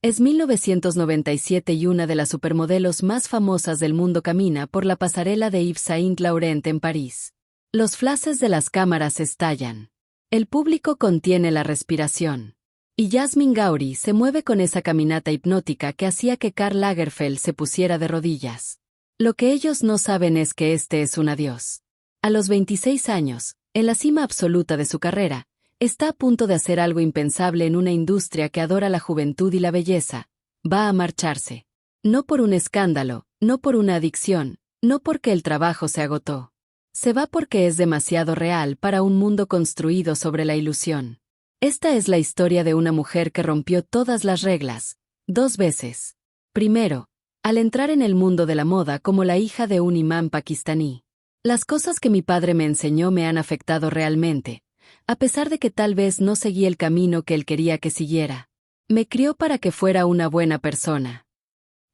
Es 1997 y una de las supermodelos más famosas del mundo camina por la pasarela de Yves Saint Laurent en París. Los flashes de las cámaras estallan. El público contiene la respiración. Y Jasmine Ghauri se mueve con esa caminata hipnótica que hacía que Karl Lagerfeld se pusiera de rodillas. Lo que ellos no saben es que este es un adiós. A los 26 años, en la cima absoluta de su carrera, está a punto de hacer algo impensable en una industria que adora la juventud y la belleza. Va a marcharse. No por un escándalo, no por una adicción, no porque el trabajo se agotó. Se va porque es demasiado real para un mundo construido sobre la ilusión. Esta es la historia de una mujer que rompió todas las reglas, 2 veces. Primero, al entrar en el mundo de la moda como la hija de un imán pakistaní. Las cosas que mi padre me enseñó me han afectado realmente, a pesar de que tal vez no seguí el camino que él quería que siguiera. Me crió para que fuera una buena persona.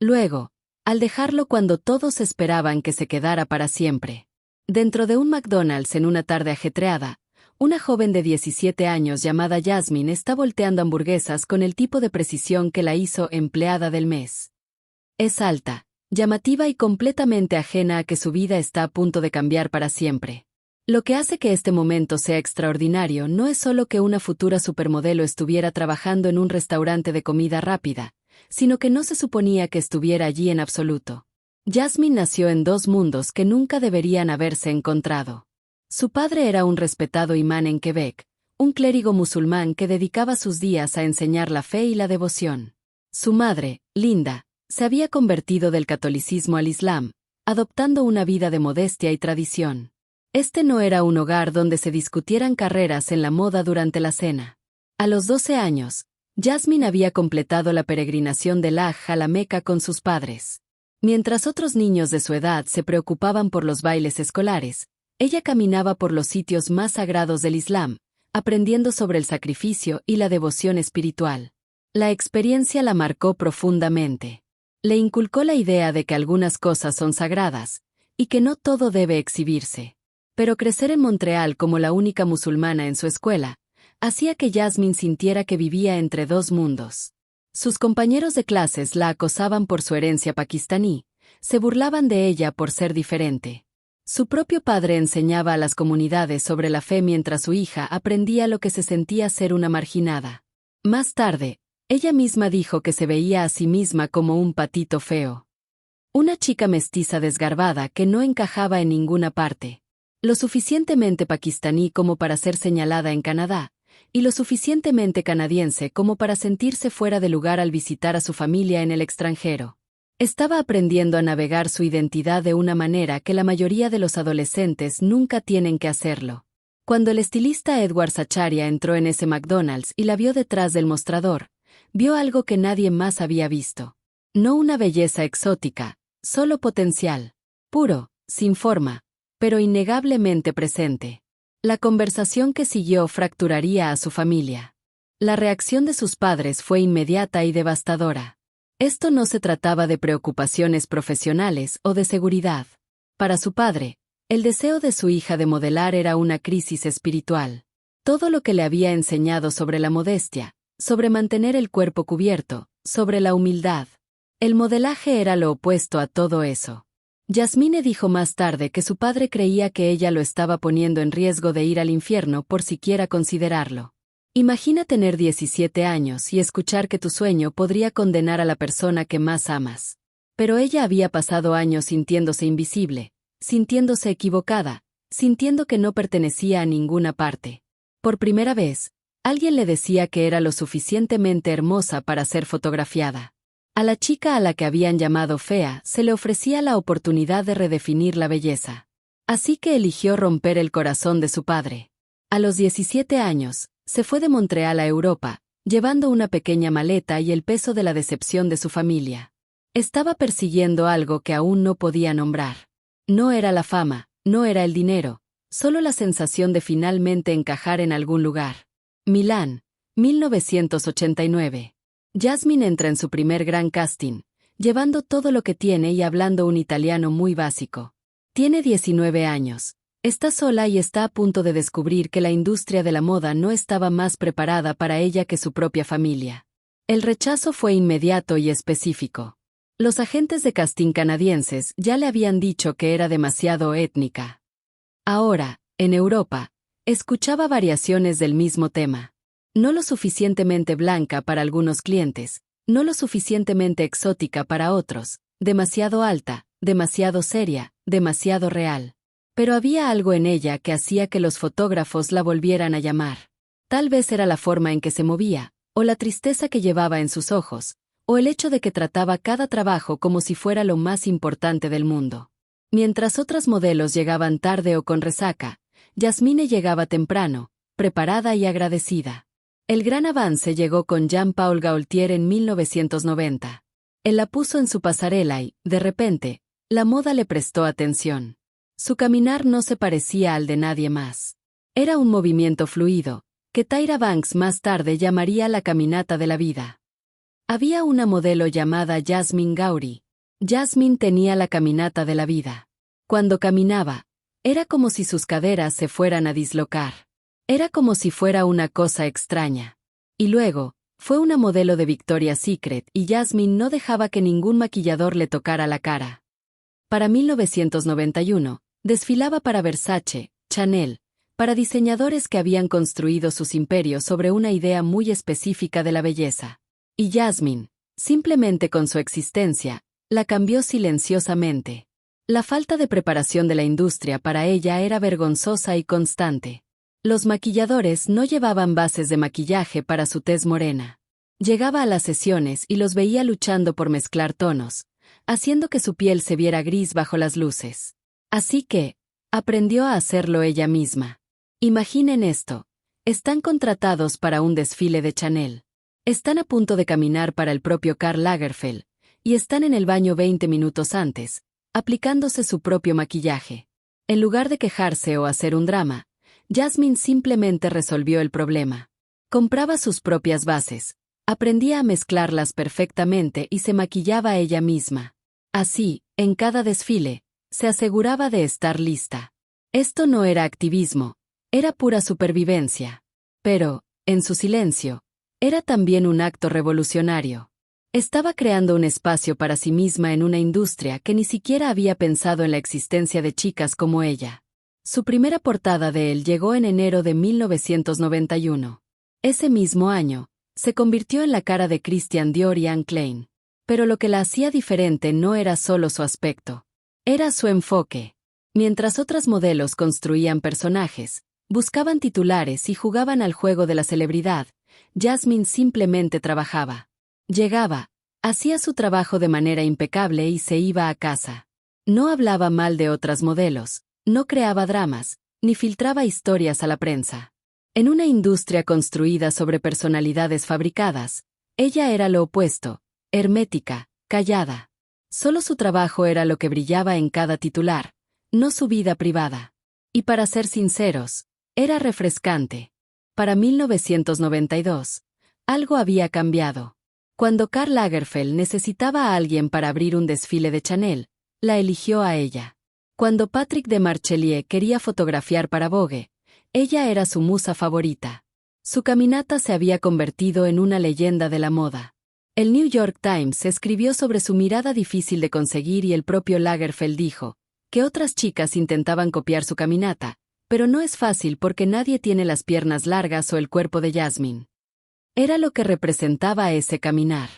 Luego, al dejarlo cuando todos esperaban que se quedara para siempre. Dentro de un McDonald's en una tarde ajetreada, una joven de 17 años llamada Jasmine está volteando hamburguesas con el tipo de precisión que la hizo empleada del mes. Es alta, llamativa y completamente ajena a que su vida está a punto de cambiar para siempre. Lo que hace que este momento sea extraordinario no es solo que una futura supermodelo estuviera trabajando en un restaurante de comida rápida, sino que no se suponía que estuviera allí en absoluto. Jasmine nació en 2 mundos que nunca deberían haberse encontrado. Su padre era un respetado imán en Quebec, un clérigo musulmán que dedicaba sus días a enseñar la fe y la devoción. Su madre, Linda, se había convertido del catolicismo al islam, adoptando una vida de modestia y tradición. Este no era un hogar donde se discutieran carreras en la moda durante la cena. A los 12 años, Jasmine había completado la peregrinación del Hajj a la Meca con sus padres. Mientras otros niños de su edad se preocupaban por los bailes escolares, ella caminaba por los sitios más sagrados del Islam, aprendiendo sobre el sacrificio y la devoción espiritual. La experiencia la marcó profundamente. Le inculcó la idea de que algunas cosas son sagradas, y que no todo debe exhibirse. Pero crecer en Montreal como la única musulmana en su escuela, hacía que Jasmine sintiera que vivía entre 2 mundos. Sus compañeros de clases la acosaban por su herencia pakistaní, se burlaban de ella por ser diferente. Su propio padre enseñaba a las comunidades sobre la fe mientras su hija aprendía lo que se sentía ser una marginada. Más tarde, ella misma dijo que se veía a sí misma como un patito feo. Una chica mestiza desgarbada que no encajaba en ninguna parte. Lo suficientemente pakistaní como para ser señalada en Canadá, y lo suficientemente canadiense como para sentirse fuera de lugar al visitar a su familia en el extranjero. Estaba aprendiendo a navegar su identidad de una manera que la mayoría de los adolescentes nunca tienen que hacerlo. Cuando el estilista Edward Sacharia entró en ese McDonald's y la vio detrás del mostrador, vio algo que nadie más había visto. No una belleza exótica, solo potencial. Puro, sin forma, pero innegablemente presente. La conversación que siguió fracturaría a su familia. La reacción de sus padres fue inmediata y devastadora. Esto no se trataba de preocupaciones profesionales o de seguridad. Para su padre, el deseo de su hija de modelar era una crisis espiritual. Todo lo que le había enseñado sobre la modestia, sobre mantener el cuerpo cubierto, sobre la humildad. El modelaje era lo opuesto a todo eso. Jasmine dijo más tarde que su padre creía que ella lo estaba poniendo en riesgo de ir al infierno por siquiera considerarlo. Imagina tener 17 años y escuchar que tu sueño podría condenar a la persona que más amas. Pero ella había pasado años sintiéndose invisible, sintiéndose equivocada, sintiendo que no pertenecía a ninguna parte. Por primera vez, alguien le decía que era lo suficientemente hermosa para ser fotografiada. A la chica a la que habían llamado fea se le ofrecía la oportunidad de redefinir la belleza. Así que eligió romper el corazón de su padre. A los 17 años, se fue de Montreal a Europa, llevando una pequeña maleta y el peso de la decepción de su familia. Estaba persiguiendo algo que aún no podía nombrar. No era la fama, no era el dinero, solo la sensación de finalmente encajar en algún lugar. Milán, 1989. Jasmine entra en su primer gran casting, llevando todo lo que tiene y hablando un italiano muy básico. Tiene 19 años. Está sola y está a punto de descubrir que la industria de la moda no estaba más preparada para ella que su propia familia. El rechazo fue inmediato y específico. Los agentes de casting canadienses ya le habían dicho que era demasiado étnica. Ahora, en Europa, escuchaba variaciones del mismo tema. No lo suficientemente blanca para algunos clientes, no lo suficientemente exótica para otros, demasiado alta, demasiado seria, demasiado real. Pero había algo en ella que hacía que los fotógrafos la volvieran a llamar. Tal vez era la forma en que se movía, o la tristeza que llevaba en sus ojos, o el hecho de que trataba cada trabajo como si fuera lo más importante del mundo. Mientras otras modelos llegaban tarde o con resaca, Jasmine llegaba temprano, preparada y agradecida. El gran avance llegó con Jean-Paul Gaultier en 1990. Él la puso en su pasarela y, de repente, la moda le prestó atención. Su caminar no se parecía al de nadie más. Era un movimiento fluido, que Tyra Banks más tarde llamaría la caminata de la vida. Había una modelo llamada Jasmine Gowrie. Jasmine tenía la caminata de la vida. Cuando caminaba, era como si sus caderas se fueran a dislocar. Era como si fuera una cosa extraña. Y luego, fue una modelo de Victoria's Secret y Jasmine no dejaba que ningún maquillador le tocara la cara. Para 1991, desfilaba para Versace, Chanel, para diseñadores que habían construido sus imperios sobre una idea muy específica de la belleza. Y Jasmine, simplemente con su existencia, la cambió silenciosamente. La falta de preparación de la industria para ella era vergonzosa y constante. Los maquilladores no llevaban bases de maquillaje para su tez morena. Llegaba a las sesiones y los veía luchando por mezclar tonos, haciendo que su piel se viera gris bajo las luces. Así que, aprendió a hacerlo ella misma. Imaginen esto. Están contratados para un desfile de Chanel. Están a punto de caminar para el propio Karl Lagerfeld, y están en el baño 20 minutos antes, aplicándose su propio maquillaje. En lugar de quejarse o hacer un drama, Jasmine simplemente resolvió el problema. Compraba sus propias bases, aprendía a mezclarlas perfectamente y se maquillaba ella misma. Así, en cada desfile, se aseguraba de estar lista. Esto no era activismo, era pura supervivencia. Pero, en su silencio, era también un acto revolucionario. Estaba creando un espacio para sí misma en una industria que ni siquiera había pensado en la existencia de chicas como ella. Su primera portada de Elle llegó en enero de 1991. Ese mismo año, se convirtió en la cara de Christian Dior y Anne Klein. Pero lo que la hacía diferente no era solo su aspecto. Era su enfoque. Mientras otras modelos construían personajes, buscaban titulares y jugaban al juego de la celebridad, Jasmine simplemente trabajaba. Llegaba, hacía su trabajo de manera impecable y se iba a casa. No hablaba mal de otras modelos, no creaba dramas, ni filtraba historias a la prensa. En una industria construida sobre personalidades fabricadas, ella era lo opuesto, hermética, callada. Solo su trabajo era lo que brillaba en cada titular, no su vida privada. Y para ser sinceros, era refrescante. Para 1992, algo había cambiado. Cuando Karl Lagerfeld necesitaba a alguien para abrir un desfile de Chanel, la eligió a ella. Cuando Patrick de Marchelier quería fotografiar para Vogue, ella era su musa favorita. Su caminata se había convertido en una leyenda de la moda. El New York Times escribió sobre su mirada difícil de conseguir y el propio Lagerfeld dijo que otras chicas intentaban copiar su caminata, pero no es fácil porque nadie tiene las piernas largas o el cuerpo de Jasmine. Era lo que representaba ese caminar.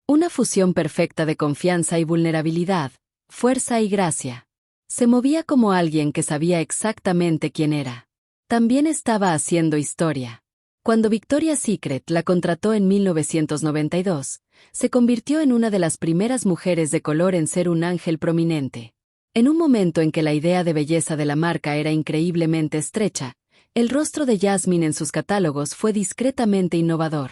Una fusión perfecta de confianza y vulnerabilidad, fuerza y gracia. Se movía como alguien que sabía exactamente quién era. También estaba haciendo historia. Cuando Victoria's Secret la contrató en 1992, se convirtió en una de las primeras mujeres de color en ser un ángel prominente. En un momento en que la idea de belleza de la marca era increíblemente estrecha, el rostro de Jasmine en sus catálogos fue discretamente innovador.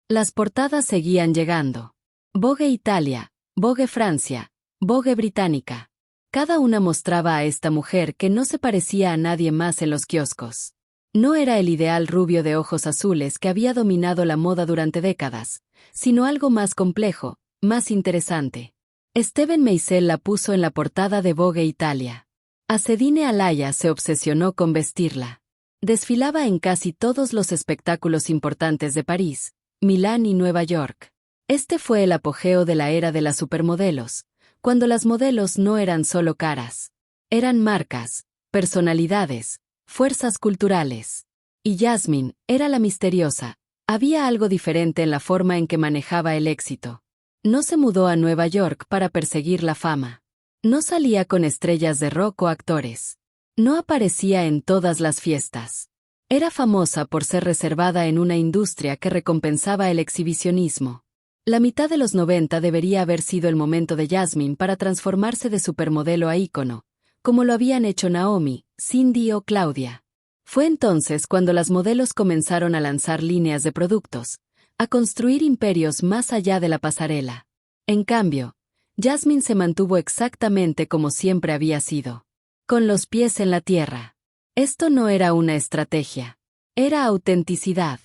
Las portadas seguían llegando. Vogue Italia, Vogue Francia, Vogue Británica. Cada una mostraba a esta mujer que no se parecía a nadie más en los kioscos. No era el ideal rubio de ojos azules que había dominado la moda durante décadas, sino algo más complejo, más interesante. Steven Meisel la puso en la portada de Vogue Italia. Acedine Alaya se obsesionó con vestirla. Desfilaba en casi todos los espectáculos importantes de París, Milán y Nueva York. Este fue el apogeo de la era de las supermodelos, cuando las modelos no eran solo caras. Eran marcas, personalidades, fuerzas culturales. Y Jasmine era la misteriosa. Había algo diferente en la forma en que manejaba el éxito. No se mudó a Nueva York para perseguir la fama. No salía con estrellas de rock o actores. No aparecía en todas las fiestas. Era famosa por ser reservada en una industria que recompensaba el exhibicionismo. La mitad de los 90 debería haber sido el momento de Jasmine para transformarse de supermodelo a ícono, como lo habían hecho Naomi, Cindy o Claudia. Fue entonces cuando las modelos comenzaron a lanzar líneas de productos, a construir imperios más allá de la pasarela. En cambio, Jasmine se mantuvo exactamente como siempre había sido, con los pies en la tierra. Esto no era una estrategia, era autenticidad.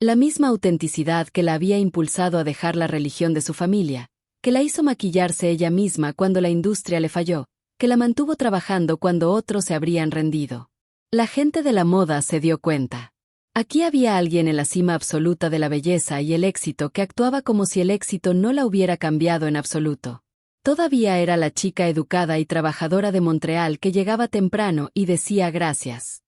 La misma autenticidad que la había impulsado a dejar la religión de su familia, que la hizo maquillarse ella misma cuando la industria le falló, que la mantuvo trabajando cuando otros se habrían rendido. La gente de la moda se dio cuenta. Aquí había alguien en la cima absoluta de la belleza y el éxito que actuaba como si el éxito no la hubiera cambiado en absoluto. Todavía era la chica educada y trabajadora de Montreal que llegaba temprano y decía gracias.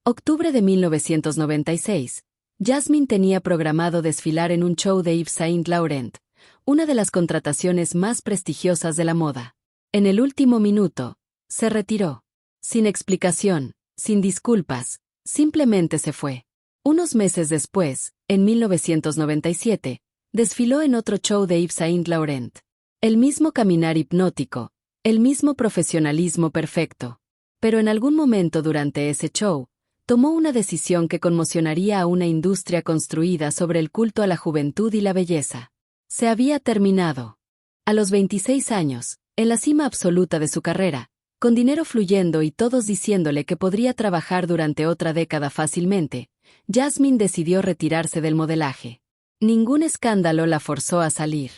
Octubre de 1996. Jasmine tenía programado desfilar en un show de Yves Saint Laurent, una de las contrataciones más prestigiosas de la moda. En el último minuto, se retiró. Sin explicación, sin disculpas, simplemente se fue. Unos meses después, en 1997, desfiló en otro show de Yves Saint Laurent. El mismo caminar hipnótico, el mismo profesionalismo perfecto. Pero en algún momento durante ese show, tomó una decisión que conmocionaría a una industria construida sobre el culto a la juventud y la belleza. Se había terminado. A los 26 años, en la cima absoluta de su carrera, con dinero fluyendo y todos diciéndole que podría trabajar durante otra década fácilmente, Jasmine decidió retirarse del modelaje. Ningún escándalo la forzó a salir.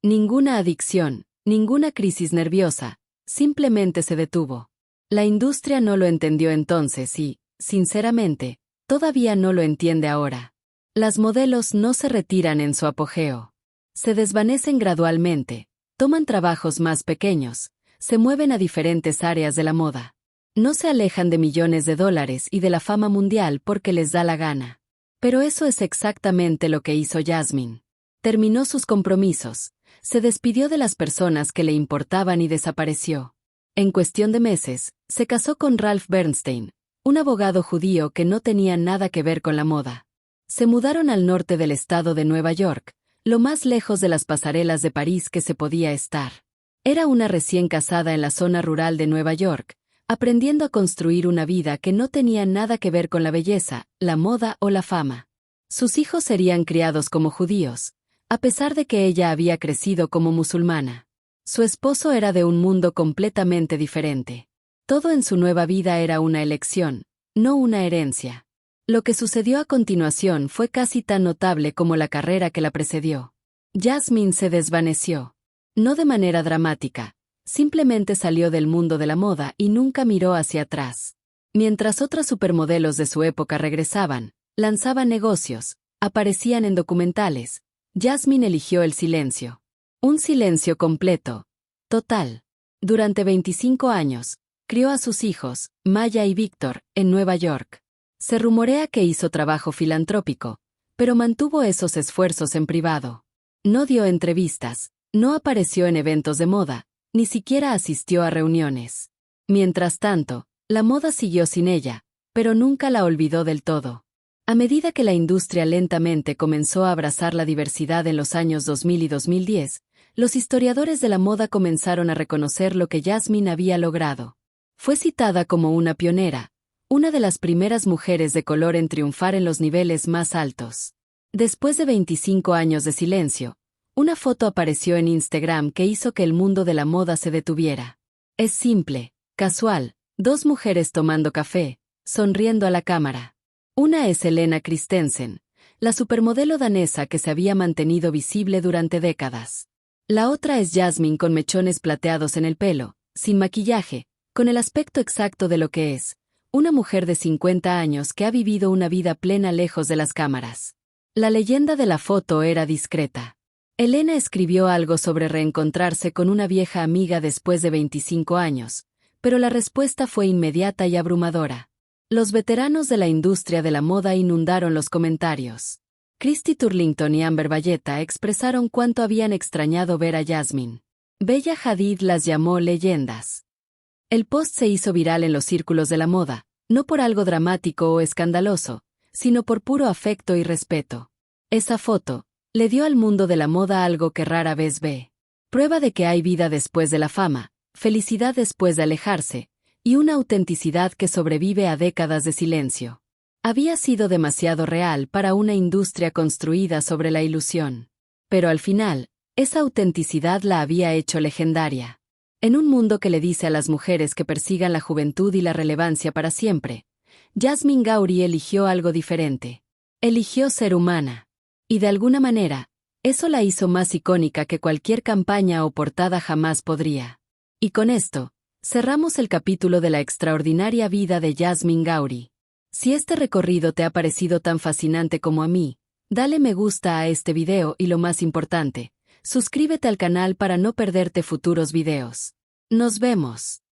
Ninguna adicción, ninguna crisis nerviosa, simplemente se detuvo. La industria no lo entendió entonces y, sinceramente, todavía no lo entiende ahora. Las modelos no se retiran en su apogeo. Se desvanecen gradualmente, toman trabajos más pequeños, se mueven a diferentes áreas de la moda. No se alejan de millones de dólares y de la fama mundial porque les da la gana. Pero eso es exactamente lo que hizo Jasmine. Terminó sus compromisos, se despidió de las personas que le importaban y desapareció. En cuestión de meses, se casó con Ralph Bernstein, un abogado judío que no tenía nada que ver con la moda. Se mudaron al norte del estado de Nueva York, lo más lejos de las pasarelas de París que se podía estar. Era una recién casada en la zona rural de Nueva York, aprendiendo a construir una vida que no tenía nada que ver con la belleza, la moda o la fama. Sus hijos serían criados como judíos, a pesar de que ella había crecido como musulmana. Su esposo era de un mundo completamente diferente. Todo en su nueva vida era una elección, no una herencia. Lo que sucedió a continuación fue casi tan notable como la carrera que la precedió. Jasmine se desvaneció. No de manera dramática, simplemente salió del mundo de la moda y nunca miró hacia atrás. Mientras otras supermodelos de su época regresaban, lanzaban negocios, aparecían en documentales, Jasmine eligió el silencio. Un silencio completo, total. Durante 25 años, crió a sus hijos, Maya y Víctor, en Nueva York. Se rumorea que hizo trabajo filantrópico, pero mantuvo esos esfuerzos en privado. No dio entrevistas, no apareció en eventos de moda, ni siquiera asistió a reuniones. Mientras tanto, la moda siguió sin ella, pero nunca la olvidó del todo. A medida que la industria lentamente comenzó a abrazar la diversidad en los años 2000 y 2010, los historiadores de la moda comenzaron a reconocer lo que Jasmine había logrado. Fue citada como una pionera, una de las primeras mujeres de color en triunfar en los niveles más altos. Después de 25 años de silencio, una foto apareció en Instagram que hizo que el mundo de la moda se detuviera. Es simple, casual, dos mujeres tomando café, sonriendo a la cámara. Una es Helena Christensen, la supermodelo danesa que se había mantenido visible durante décadas. La otra es Jasmine con mechones plateados en el pelo, sin maquillaje, con el aspecto exacto de lo que es, una mujer de 50 años que ha vivido una vida plena lejos de las cámaras. La leyenda de la foto era discreta. Elena escribió algo sobre reencontrarse con una vieja amiga después de 25 años, pero la respuesta fue inmediata y abrumadora. Los veteranos de la industria de la moda inundaron los comentarios. Christy Turlington y Amber Valletta expresaron cuánto habían extrañado ver a Jasmine. Bella Hadid las llamó leyendas. El post se hizo viral en los círculos de la moda, no por algo dramático o escandaloso, sino por puro afecto y respeto. Esa foto le dio al mundo de la moda algo que rara vez ve. Prueba de que hay vida después de la fama, felicidad después de alejarse, y una autenticidad que sobrevive a décadas de silencio. Había sido demasiado real para una industria construida sobre la ilusión. Pero al final, esa autenticidad la había hecho legendaria. En un mundo que le dice a las mujeres que persigan la juventud y la relevancia para siempre, Jasmine Gowrie eligió algo diferente. Eligió ser humana. Y de alguna manera, eso la hizo más icónica que cualquier campaña o portada jamás podría. Y con esto, cerramos el capítulo de la extraordinaria vida de Jasmine Gowrie. Si este recorrido te ha parecido tan fascinante como a mí, dale me gusta a este video y lo más importante, suscríbete al canal para no perderte futuros videos. Nos vemos.